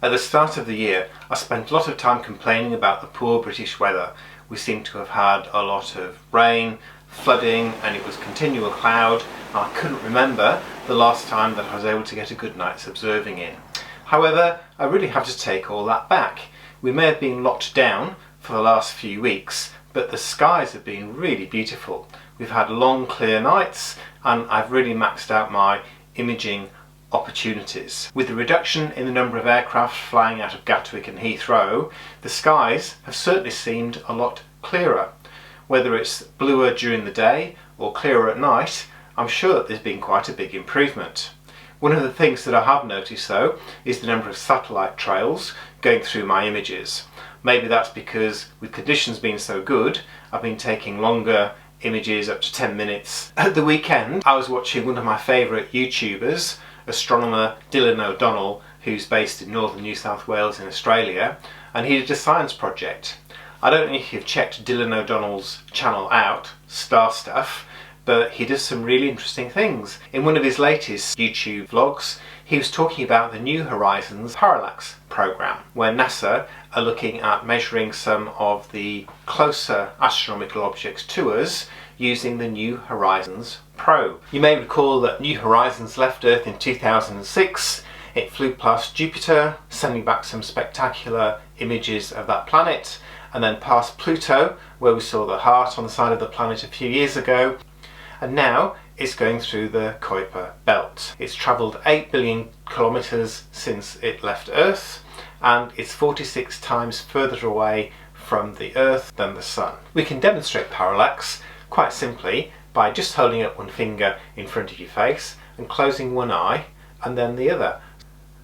At the start of the year, I spent a lot of time complaining about the poor British weather. We seem to have had a lot of rain, flooding, and it was continual cloud. I couldn't remember the last time that I was able to get a good night's observing in. However, I really have to take all that back. We may have been locked down for the last few weeks, but the skies have been really beautiful. We've had long clear nights and I've really maxed out my imaging opportunities. With the reduction in the number of aircraft flying out of Gatwick and Heathrow, the skies have certainly seemed a lot clearer. Whether it's bluer during the day or clearer at night, I'm sure that there's been quite a big improvement. One of the things that I have noticed though is the number of satellite trails going through my images. Maybe that's because with conditions being so good, I've been taking longer images up to 10 minutes. At the weekend I was watching one of my favourite YouTubers, astronomer Dylan O'Donnell, who's based in northern New South Wales in Australia, and he did a science project. I don't know if you've checked Dylan O'Donnell's channel out, Star Stuff, but he does some really interesting things. In one of his latest YouTube vlogs, he was talking about the new Horizons Parallax Program, where NASA are looking at measuring some of the closer astronomical objects to us using the New Horizons probe. You may recall that New Horizons left Earth in 2006. It flew past Jupiter, sending back some spectacular images of that planet, and then past Pluto, where we saw the heart on the side of the planet a few years ago. And now it's going through the Kuiper belt. It's travelled 8 billion kilometres since it left Earth, and it's 46 times further away from the Earth than the Sun. We can demonstrate parallax quite simply by just holding up one finger in front of your face and closing one eye and then the other.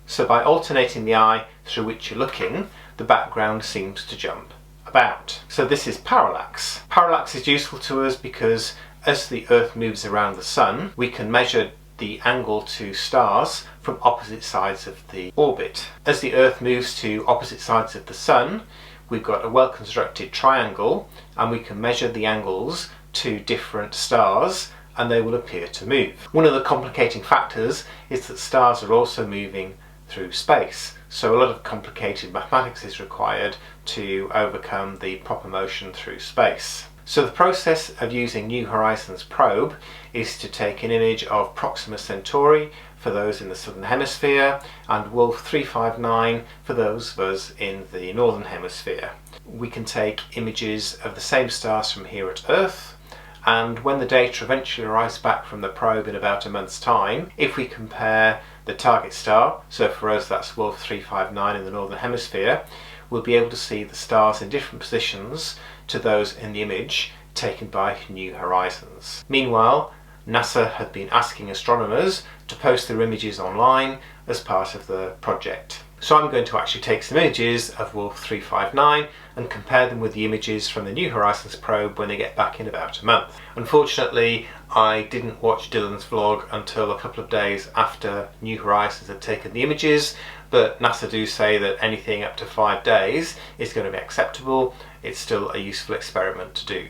So by alternating the eye through which you're looking, the background seems to jump about. So this is parallax. Parallax is useful to us because as the Earth moves around the Sun, we can measure the angle to stars from opposite sides of the orbit. As the Earth moves to opposite sides of the Sun, we've got a well-constructed triangle and we can measure the angles to different stars and they will appear to move. One of the complicating factors is that stars are also moving through space, so a lot of complicated mathematics is required to overcome the proper motion through space. So the process of using New Horizons probe is to take an image of Proxima Centauri for those in the southern hemisphere and Wolf 359 for those of us in the northern hemisphere. We can take images of the same stars from here at Earth, and when the data eventually arrives back from the probe in about a month's time, if we compare the target star, so for us that's Wolf 359 in the northern hemisphere, we'll be able to see the stars in different positions to those in the image taken by New Horizons. Meanwhile, NASA have been asking astronomers to post their images online as part of the project. So I'm going to actually take some images of Wolf 359 and compare them with the images from the New Horizons probe when they get back in about a month. Unfortunately, I didn't watch Dylan's vlog until a couple of days after New Horizons had taken the images, but NASA do say that anything up to 5 days is going to be acceptable. It's still a useful experiment to do.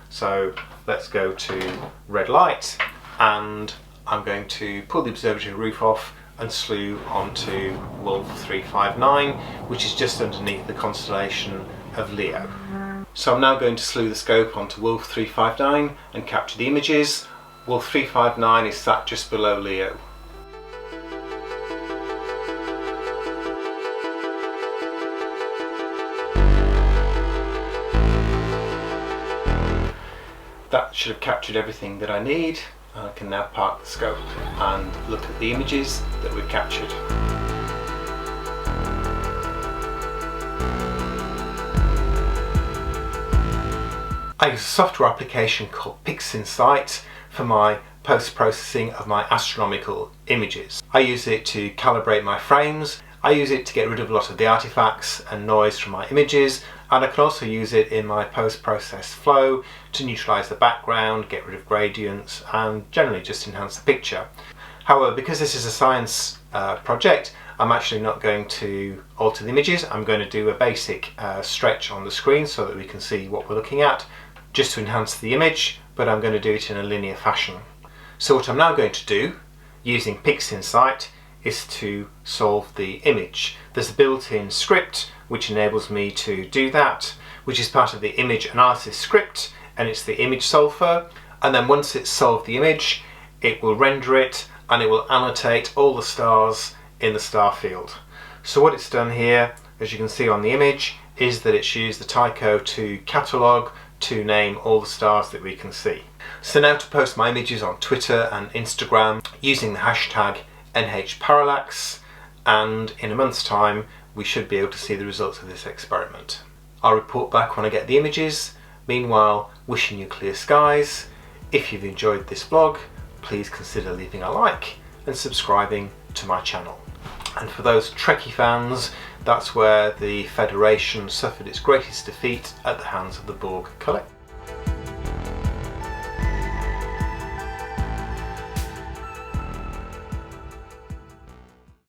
So let's go to red light, and I'm going to pull the observatory roof off and slew onto Wolf 359, which is just underneath the constellation of Leo. So I'm now going to slew the scope onto Wolf 359 and capture the images. Wolf 359 is sat just below Leo. That should have captured everything that I need. I can now park the scope and look at the images that we've captured. I use a software application called Pixinsight for my post-processing of my astronomical images. I use it to calibrate my frames, I use it to get rid of a lot of the artifacts and noise from my images, and I can also use it in my post-process flow to neutralise the background, get rid of gradients, and generally just enhance the picture. However, because this is a science project, I'm actually not going to alter the images. I'm going to do a basic stretch on the screen so that we can see what we're looking at, just to enhance the image, but I'm going to do it in a linear fashion. So what I'm now going to do, using Pixinsight, is to solve the image. There's a built-in script which enables me to do that, which is part of the image analysis script, and it's the image solver. And then once it's solved the image, it will render it and it will annotate all the stars in the star field. So what it's done here, as you can see on the image, is that it's used the Tycho 2 catalogue to name all the stars that we can see. So now to post my images on Twitter and Instagram using the hashtag NHParallax, and in a month's time we should be able to see the results of this experiment. I'll report back when I get the images. Meanwhile, wishing you clear skies. If you've enjoyed this vlog, please consider leaving a like and subscribing to my channel. And for those Trekkie fans, that's where the Federation suffered its greatest defeat at the hands of the Borg Collective.